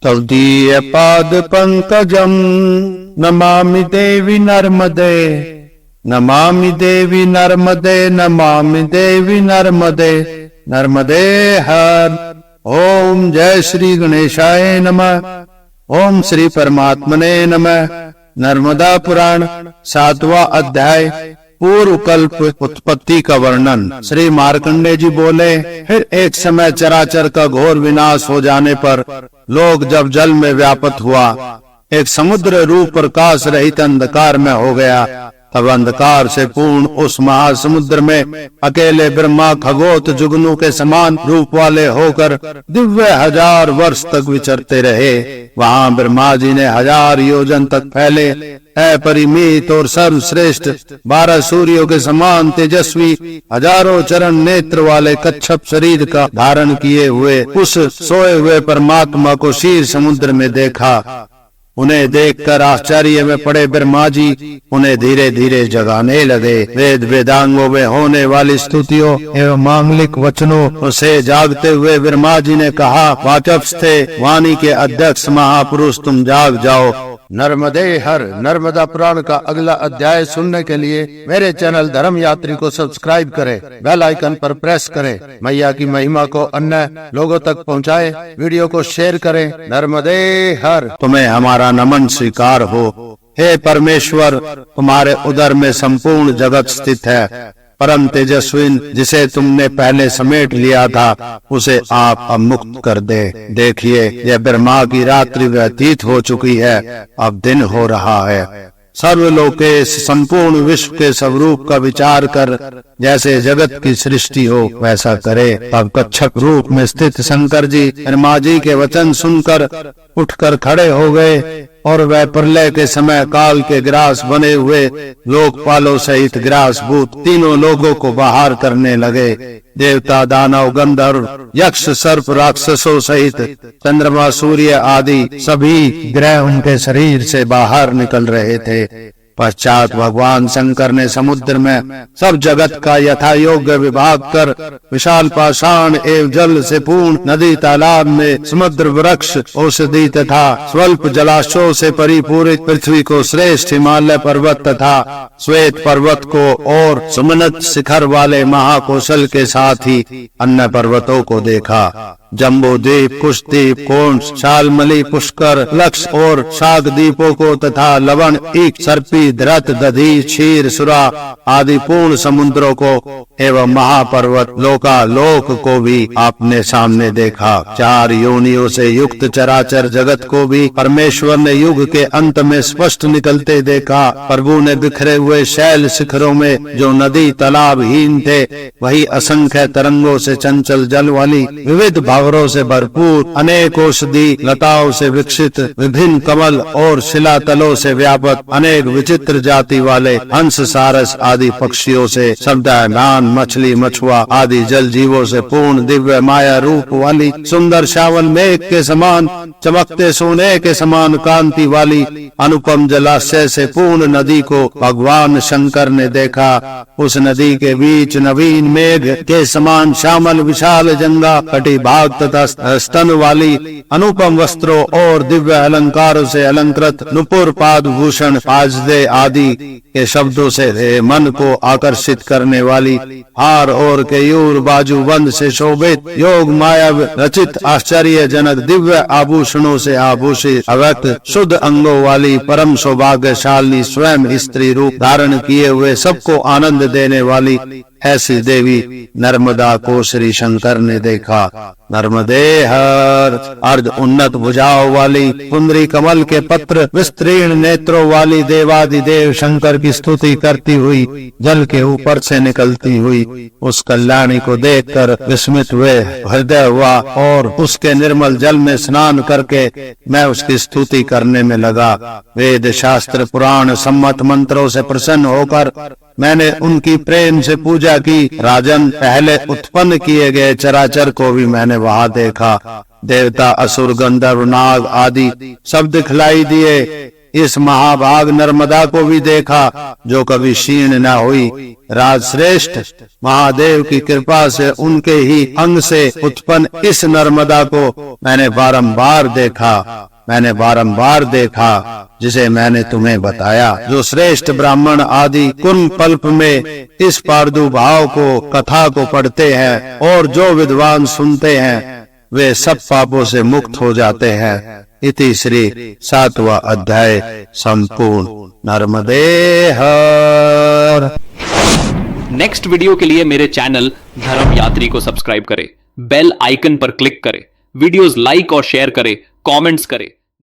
तदीय पाद पंकजम नमामि देवी नर्मदे, नमामि देवी नर्मदे, नमामि देवी नर्मदे, नर्मदे हर। ओम जय श्री गणेशाय नमः। ओम श्री परमात्मने नमः। नर्मदा पुराण 7वां अध्याय पूर्व कल्प उत्पत्ति का वर्णन। श्री मार्कंडे जी बोले, फिर एक समय चराचर का घोर विनाश हो जाने पर लोग जब जल में व्याप्त हुआ, एक समुद्र रूप प्रकाश रहित अंधकार में हो गया, तब अंधकार से पूर्ण उस महासमुद्र में अकेले ब्रह्मा खगोत जुगनू के समान रूप वाले होकर दिव्य 1000 वर्ष तक विचरते रहे। वहां ब्रह्मा जी ने 1000 योजन तक फैले अपरिमित और सर्वश्रेष्ठ 12 सूर्यों के समान तेजस्वी 1000 चरण नेत्र वाले कच्छप शरीर का धारण किए हुए उस सोए हुए परमात्मा को क्षीर समुद्र में देखा। उन्हें देखकर आश्चर्य में पड़े ब्रह्मा जी उन्हें धीरे धीरे जगाने लगे। वेद वेदांगों में होने वाली स्तुतियों एवं मांगलिक वचनों से जागते हुए ब्रह्मा जी ने कहा, वाचस्पति वाणी के अध्यक्ष महापुरुष, तुम जाग जाओ। नर्मदे हर। नर्मदा पुराण का अगला अध्याय सुनने के लिए मेरे चैनल धर्म यात्री को सब्सक्राइब करें, बेल आइकन पर प्रेस करें। मैया की महिमा को अन्य लोगों तक पहुंचाएं, वीडियो को शेयर करें। नर्मदे हर। तुम्हें हमारा नमन स्वीकार हो। हे परमेश्वर, तुम्हारे उदर में संपूर्ण जगत स्थित है। परम तेजस्विन जिसे तुमने पहले समेट लिया था, उसे आप अब मुक्त कर दे। देखिए, यह ब्रह्मा की रात्रि व्यतीत हो चुकी है, अब दिन हो रहा है। सर्वलोकेश संपूर्ण विश्व के स्वरूप का विचार कर जैसे जगत की सृष्टि हो वैसा करे। तब कच्छप रूप में स्थित शंकर जी ब्रह्मा जी के वचन सुनकर उठकर खड़े हो गए और वह प्रलय के समय काल के ग्रास बने हुए लोकपालों सहित ग्रास भूत तीनों लोगों को बाहर करने लगे। देवता, दानव, गंधर्व, यक्ष, सर्प, राक्षसों सहित चंद्रमा, सूर्य आदि सभी ग्रह उनके शरीर से बाहर निकल रहे थे। पश्चात भगवान शंकर ने समुद्र में सब जगत का यथा योग्य विभाग कर विशाल पाषाण एवं जल से पूर्ण नदी तालाब में समुद्र वृक्ष औषधि तथा स्वल्प जलाशयों से परिपूरित पृथ्वी को श्रेष्ठ हिमालय पर्वत तथा श्वेत पर्वत को और सुमनत शिखर वाले महाकौशल के साथ ही अन्य पर्वतों को देखा। जम्बू द्वीप, कुशद्वीप, कोंस, शालमली, पुष्कर, लक्ष और शाक द्वीपों को तथा लवण, ईख, सर्पी, धरत, दधी, क्षीर, सुरा आदि पूर्ण समुद्रों को एवं महापर्वत लोकालोक को भी आपने सामने देखा। 4 योनियों से युक्त चराचर जगत को भी परमेश्वर ने युग के अंत में स्पष्ट निकलते देखा। प्रभु ने बिखरे हुए शैल शिखरों में जो नदी तालाब हीन थे, वही असंख्य तरंगों से चंचल जल वाली विविध भावरों से भरपूर अनेक औषधि लताओं से विकसित विभिन्न कमल और शिलातलों से व्यापक अनेक विचित्र जाति वाले हंस, सारस आदि पक्षियों से शब्दायमान मछली, मछुआ आदि जल जीवों से पूर्ण दिव्य माया रूप वाली सुंदर श्यामल मेघ के समान चमकते सोने के समान कांति वाली अनुपम जलाशय से पूर्ण नदी को भगवान शंकर ने देखा। उस नदी के बीच नवीन मेघ के समान श्यामल विशाल जंगा, कटी भाग तथा स्तन वाली अनुपम वस्त्रों और दिव्य अलंकारों से अलंकृत नुपुर, पाद भूषण, पाजदे आदि के शब्दों से मन को आकर्षित करने वाली हार और केयूर बाजूबंद से शोभित योग माया रचित आश्चर्यजनक दिव्य आभूषणों से आभूषित अव्यक्त शुद्ध अंगों वाली परम सौभाग्यशाली स्वयं स्त्री रूप धारण किए हुए सबको आनंद देने वाली ऐसी देवी नर्मदा को श्री शंकर ने देखा। नर्मदे हर। अर्ध उन्नत भुजाओं वाली कुंदरी कमल के पत्र विस्तीर्ण नेत्रों वाली देवादिदेव शंकर की स्तुति करती हुई जल के ऊपर से निकलती हुई उस कल्याणी को देखकर विस्मित हुए हृदय हुआ और उसके निर्मल जल में स्नान करके मैं उसकी स्तुति करने में लगा। वेद, शास्त्र, पुराण सम्मत मंत्रों से प्रसन्न होकर मैंने उनकी प्रेम से पूजा की। राजन, पहले उत्पन्न किए गए चराचर को भी मैंने वहां देखा। देवता, असुर, गंधर्व, नाग आदि सब दिखलाई दिए। इस महाभाग नर्मदा को भी देखा जो कभी क्षीण न हुई। राजश्रेष्ठ महादेव की कृपा से उनके ही अंग से उत्पन्न इस नर्मदा को मैंने बारंबार देखा, जिसे मैंने तुम्हें बताया। जो श्रेष्ठ ब्राह्मण आदि कुन कल्प में इस प्रादुर्भाव को कथा को पढ़ते हैं और जो विद्वान सुनते हैं वे सब पापों से मुक्त हो जाते हैं। इति श्री 7वां अध्याय संपूर्ण। नर्मदे हर। नेक्स्ट वीडियो के लिए मेरे चैनल धर्म यात्री को सब्सक्राइब करें, बेल आइकन पर क्लिक करें, वीडियोस लाइक और शेयर करें, कमेंट्स करें।